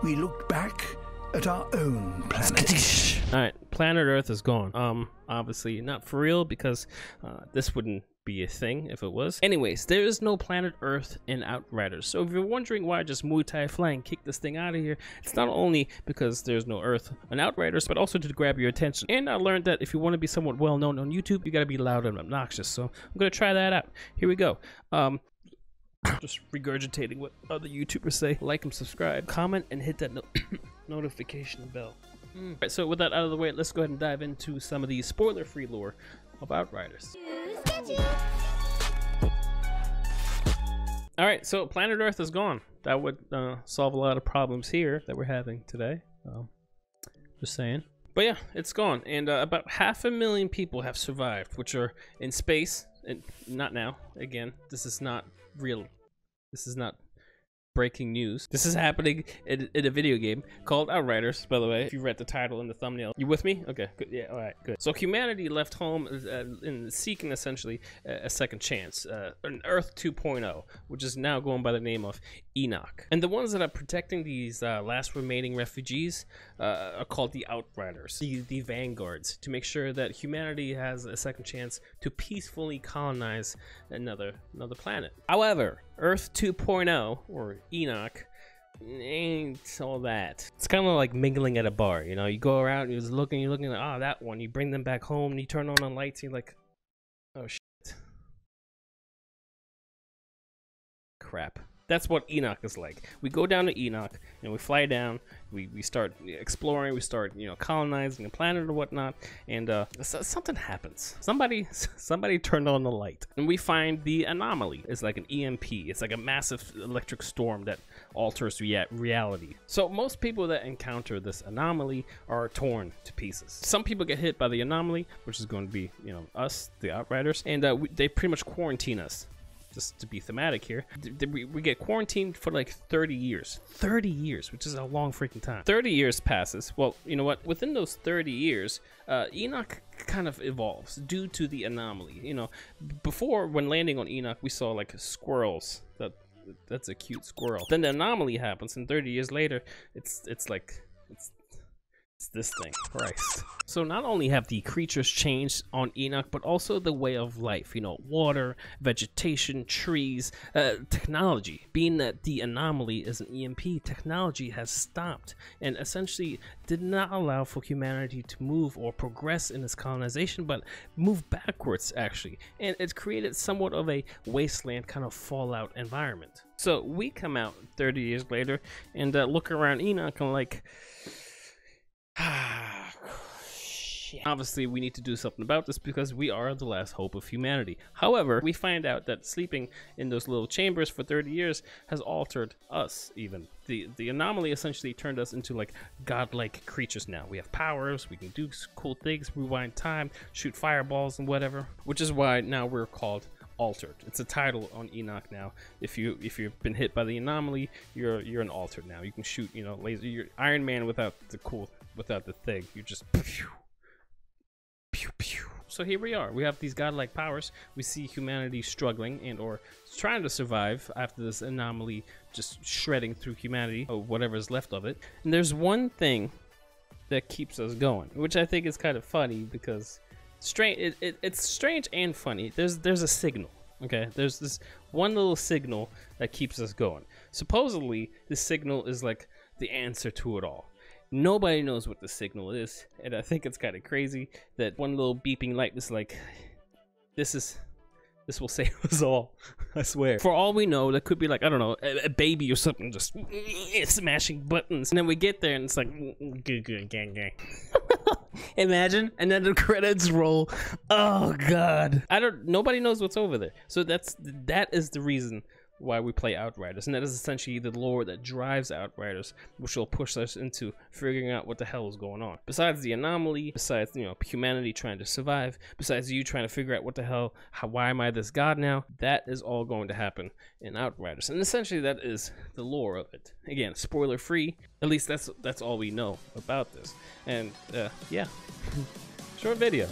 we looked back at our own planet. Alright, planet Earth is gone. Obviously not for real, because this wouldn't be a thing if it was. Anyways, there is no planet Earth in Outriders. So if you're wondering why I just Muay Thai flying kick this thing out of here, it's not only because there's no Earth in Outriders, but also to grab your attention. And I learned that if you want to be somewhat well known on YouTube, you gotta be loud and obnoxious. So I'm gonna try that out. Here we go. Just regurgitating what other YouTubers say. Like and subscribe, comment, and hit that notification bell. Alright, so with that out of the way, let's go ahead and dive into some of the spoiler-free lore of Outriders. Alright, so planet Earth is gone. That would solve a lot of problems here that we're having today. Just saying. But yeah, it's gone, and about 500,000 people have survived, which are in space, and not now. Again, this is not real. This is not breaking news. This is happening in a video game called Outriders, by the way. If you read the title and the thumbnail. You with me? Okay, good. Yeah, all right, good. So humanity left home in seeking essentially a second chance, an Earth 2.0, which is now going by the name of Enoch. And the ones that are protecting these last remaining refugees are called the Outriders, the vanguards, to make sure that humanity has a second chance to peacefully colonize another planet. However, Earth 2.0, or Enoch, ain't all that. It's kind of like mingling at a bar, you know? You go around, you're looking like, oh, that one. You bring them back home, and you turn on the lights, and you're like, oh, shit. Crap. That's what Enoch is like. We go down to Enoch, and we fly down, we start exploring, we start, you know, colonizing the planet or whatnot, and something happens. Somebody turned on the light, and we find the Anomaly. It's like an EMP. It's like a massive electric storm that alters reality. So most people that encounter this Anomaly are torn to pieces. Some people get hit by the Anomaly, which is going to be, you know, us, the Outriders, and they pretty much quarantine us. Just to be thematic here, we get quarantined for like 30 years. 30 years, which is a long freaking time. 30 years passes. Well, you know what? Within those 30 years, Enoch kind of evolves due to the Anomaly. You know, before, when landing on Enoch, we saw like squirrels. That's a cute squirrel. Then the Anomaly happens, and 30 years later, it's this thing. Christ. So not only have the creatures changed on Enoch, but also the way of life, you know, water, vegetation, trees, technology. Being that the Anomaly is an EMP, technology has stopped and essentially did not allow for humanity to move or progress in its colonization, but move backwards actually. And it's created somewhat of a wasteland kind of fallout environment. So we come out 30 years later and look around Enoch and like, shit. Obviously, we need to do something about this because we are the last hope of humanity. However, we find out that sleeping in those little chambers for 30 years has altered us even. The Anomaly essentially turned us into like godlike creatures now. We have powers, we can do cool things, rewind time, shoot fireballs and whatever, which is why now we're called Altered. It's a title on Enoch now. If you've been hit by the Anomaly, you're an Altered now. You can shoot, you know, laser. You're Iron Man without the thing. You just pew, pew, pew. So here we are. We have these godlike powers. We see humanity struggling and or trying to survive after this Anomaly just shredding through humanity, or whatever is left of it. And there's one thing that keeps us going, which I think is kind of funny because it's strange and funny. There's a signal. Okay, there's this one little signal that keeps us going. Supposedly, this signal is like the answer to it all. Nobody knows what the signal is, and I think it's kind of crazy that one little beeping light is like, this will save us all. I swear. For all we know, that could be like, I don't know, a baby or something just smashing buttons, and then we get there and it's like, good, gang. Imagine, and then the credits roll. Oh god, nobody knows what's over there. So that is the reason why we play Outriders, and that is essentially the lore that drives Outriders, which will push us into figuring out what the hell is going on. Besides the Anomaly, besides, you know, humanity trying to survive, besides you trying to figure out what the hell, why am I this god now, that is all going to happen in Outriders, and essentially that is the lore of it. Again, spoiler free. At least that's all we know about this, and yeah, short video.